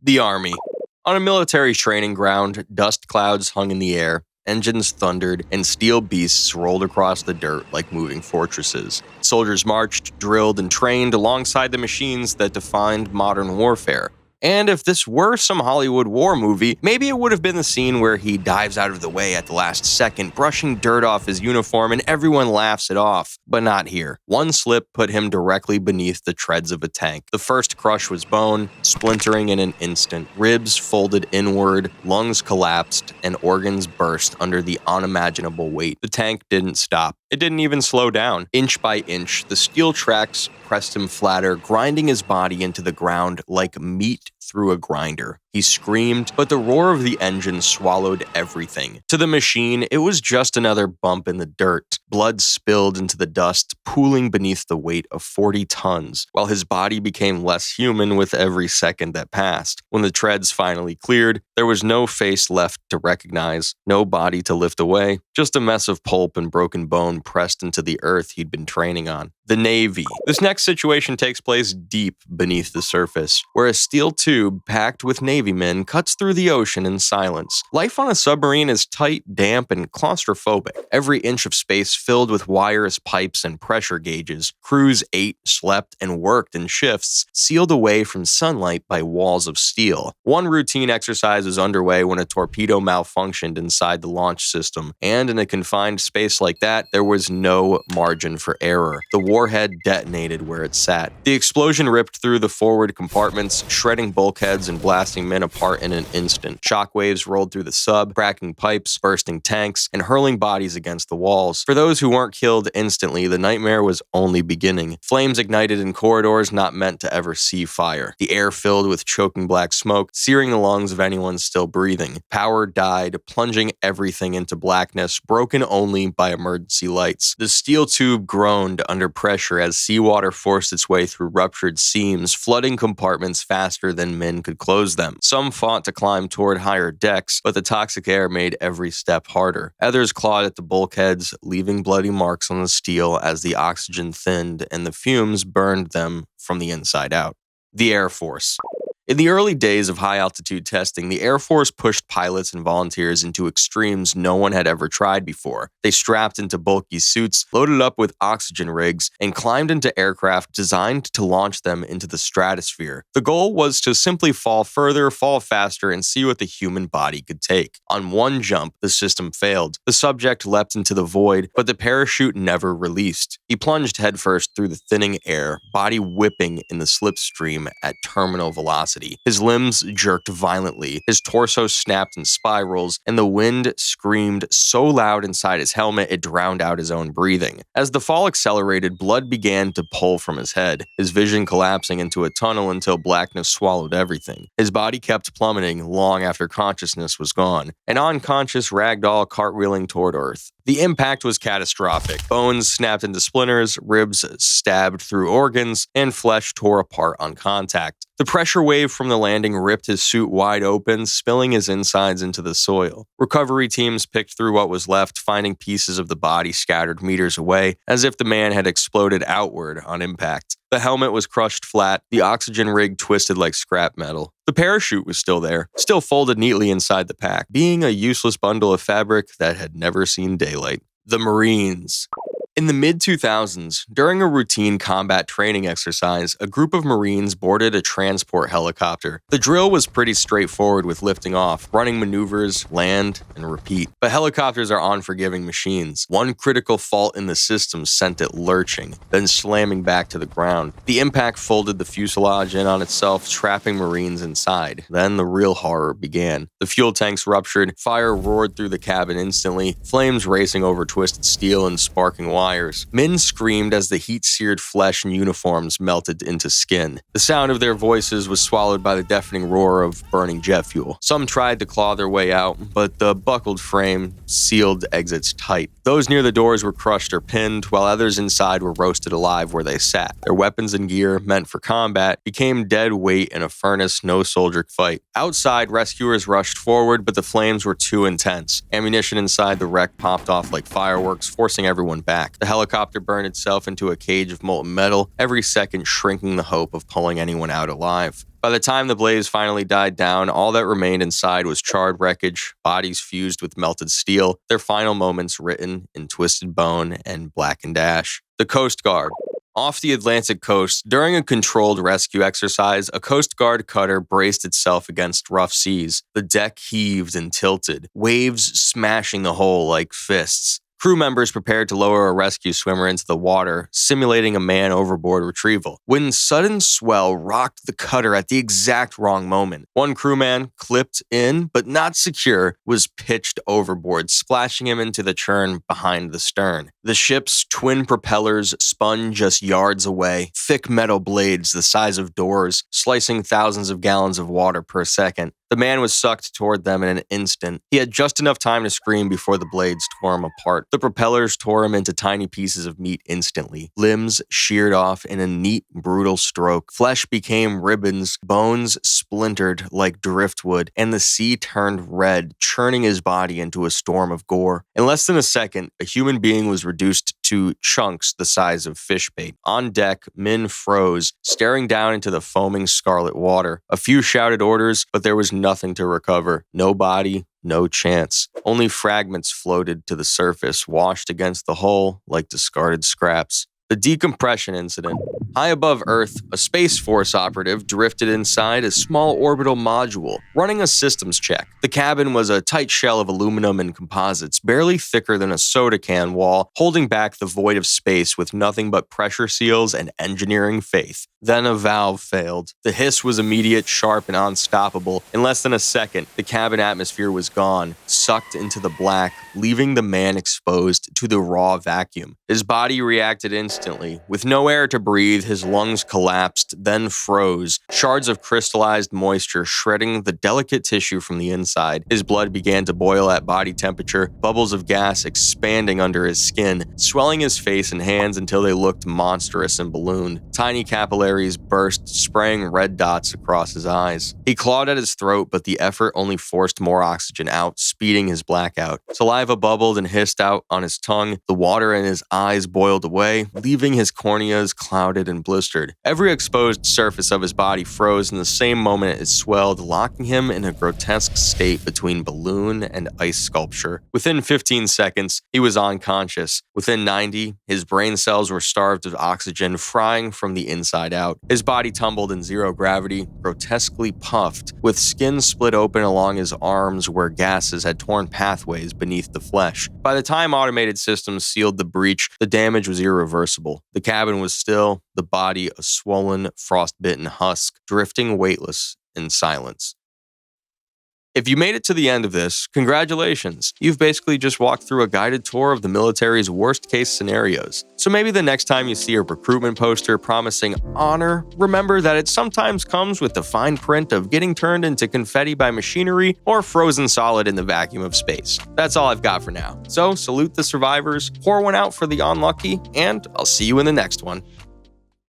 The Army. On a military training ground, dust clouds hung in the air, engines thundered, and steel beasts rolled across the dirt like moving fortresses. Soldiers marched, drilled, and trained alongside the machines that defined modern warfare. And if this were some Hollywood war movie, maybe it would have been the scene where he dives out of the way at the last second, brushing dirt off his uniform, and everyone laughs it off. But not here. One slip put him directly beneath the treads of a tank. The first crush was bone, splintering in an instant. Ribs folded inward, lungs collapsed, and organs burst under the unimaginable weight. The tank didn't stop. It didn't even slow down. Inch by inch, the steel tracks pressed him flatter, grinding his body into the ground like meat through a grinder. He screamed, but the roar of the engine swallowed everything. To the machine, it was just another bump in the dirt. Blood spilled into the dust, pooling beneath the weight of 40 tons, while his body became less human with every second that passed. When the treads finally cleared, there was no face left to recognize, no body to lift away, just a mess of pulp and broken bone pressed into the earth he'd been training on. The Navy. This next situation takes place deep beneath the surface, where a steel tube packed with Navy men cuts through the ocean in silence. Life on a submarine is tight, damp, and claustrophobic. Every inch of space filled with wires, pipes, and pressure gauges. Crews ate, slept, and worked in shifts, sealed away from sunlight by walls of steel. One routine exercise was underway when a torpedo malfunctioned inside the launch system, and in a confined space like that, there was no margin for error. The warhead detonated where it sat. The explosion ripped through the forward compartments, shredding bulkheads and blasting men apart in an instant. Shockwaves rolled through the sub, cracking pipes, bursting tanks, and hurling bodies against the walls. For those who weren't killed instantly, the nightmare was only beginning. Flames ignited in corridors not meant to ever see fire. The air filled with choking black smoke, searing the lungs of anyone still breathing. Power died, plunging everything into blackness, broken only by emergency lights. The steel tube groaned under pressure as seawater forced its way through ruptured seams, flooding compartments faster than men could close them. Some fought to climb toward higher decks, but the toxic air made every step harder. Others clawed at the bulkheads, leaving bloody marks on the steel as the oxygen thinned and the fumes burned them from the inside out. The Air Force. In the early days of high-altitude testing, the Air Force pushed pilots and volunteers into extremes no one had ever tried before. They strapped into bulky suits, loaded up with oxygen rigs, and climbed into aircraft designed to launch them into the stratosphere. The goal was to simply fall further, fall faster, and see what the human body could take. On one jump, the system failed. The subject leapt into the void, but the parachute never released. He plunged headfirst through the thinning air, body whipping in the slipstream at terminal velocity. His limbs jerked violently, his torso snapped in spirals, and the wind screamed so loud inside his helmet it drowned out his own breathing. As the fall accelerated, blood began to pull from his head, his vision collapsing into a tunnel until blackness swallowed everything. His body kept plummeting long after consciousness was gone, an unconscious ragdoll cartwheeling toward Earth. The impact was catastrophic. Bones snapped into splinters, ribs stabbed through organs, and flesh tore apart on contact. The pressure wave from the landing ripped his suit wide open, spilling his insides into the soil. Recovery teams picked through what was left, finding pieces of the body scattered meters away, as if the man had exploded outward on impact. The helmet was crushed flat, the oxygen rig twisted like scrap metal. The parachute was still there, still folded neatly inside the pack, being a useless bundle of fabric that had never seen daylight. The Marines. In the mid-2000s, during a routine combat training exercise, a group of Marines boarded a transport helicopter. The drill was pretty straightforward with lifting off, running maneuvers, land, and repeat. But helicopters are unforgiving machines. One critical fault in the system sent it lurching, then slamming back to the ground. The impact folded the fuselage in on itself, trapping Marines inside. Then the real horror began. The fuel tanks ruptured, fire roared through the cabin instantly, flames racing over twisted steel and sparking wires. Men screamed as the heat-seared flesh and uniforms melted into skin. The sound of their voices was swallowed by the deafening roar of burning jet fuel. Some tried to claw their way out, but the buckled frame sealed exits tight. Those near the doors were crushed or pinned, while others inside were roasted alive where they sat. Their weapons and gear, meant for combat, became dead weight in a furnace no soldier could fight. Outside, rescuers rushed forward, but the flames were too intense. Ammunition inside the wreck popped off like fireworks, forcing everyone back. shock, the helicopter burned itself into a cage of molten metal, every second shrinking the hope of pulling anyone out alive. By the time the blaze finally died down, all that remained inside was charred wreckage, bodies fused with melted steel, their final moments written in twisted bone and blackened ash. The Coast Guard. Off the Atlantic coast, during a controlled rescue exercise, a Coast Guard cutter braced itself against rough seas. The deck heaved and tilted, waves smashing the hull like fists. Crew members prepared to lower a rescue swimmer into the water, simulating a man overboard retrieval, when sudden swell rocked the cutter at the exact wrong moment. One crewman, clipped in but not secure, was pitched overboard, splashing him into the churn behind the stern. The ship's twin propellers spun just yards away, thick metal blades the size of doors, slicing thousands of gallons of water per second. The man was sucked toward them in an instant. He had just enough time to scream before the blades tore him apart. The propellers tore him into tiny pieces of meat instantly. Limbs sheared off in a neat, brutal stroke. Flesh became ribbons, bones splintered like driftwood, and the sea turned red, churning his body into a storm of gore. In less than a second, a human being was reduced to chunks the size of fish bait. On deck, men froze, staring down into the foaming scarlet water. A few shouted orders, but there was nothing to recover. No body, no chance. Only fragments floated to the surface, washed against the hull like discarded scraps. The decompression incident. High above Earth, a Space Force operative drifted inside a small orbital module, running a systems check. The cabin was a tight shell of aluminum and composites, barely thicker than a soda can wall, holding back the void of space with nothing but pressure seals and engineering faith. Then a valve failed. The hiss was immediate, sharp, and unstoppable. In less than a second, the cabin atmosphere was gone, sucked into the black, leaving the man exposed to the raw vacuum. His body reacted instantly. With no air to breathe, his lungs collapsed, then froze, shards of crystallized moisture shredding the delicate tissue from the inside. His blood began to boil at body temperature, bubbles of gas expanding under his skin, swelling his face and hands until they looked monstrous and ballooned. Tiny capillaries burst, spraying red dots across his eyes. He clawed at his throat, but the effort only forced more oxygen out, speeding his blackout. Saliva bubbled and hissed out on his tongue. The water in his eyes boiled away, leaving his corneas clouded and blistered. Every exposed surface of his body froze in the same moment it swelled, locking him in a grotesque state between balloon and ice sculpture. Within 15 seconds, he was unconscious. Within 90, his brain cells were starved of oxygen, frying from the inside out. His body tumbled in zero gravity, grotesquely puffed, with skin split open along his arms where gases had torn pathways beneath the flesh. By the time automated systems sealed the breach, the damage was irreversible. The cabin was still, the body a swollen, frostbitten husk, drifting weightless in silence. If you made it to the end of this, congratulations. You've basically just walked through a guided tour of the military's worst-case scenarios. So maybe the next time you see a recruitment poster promising honor, remember that it sometimes comes with the fine print of getting turned into confetti by machinery or frozen solid in the vacuum of space. That's all I've got for now. So salute the survivors, pour one out for the unlucky, and I'll see you in the next one.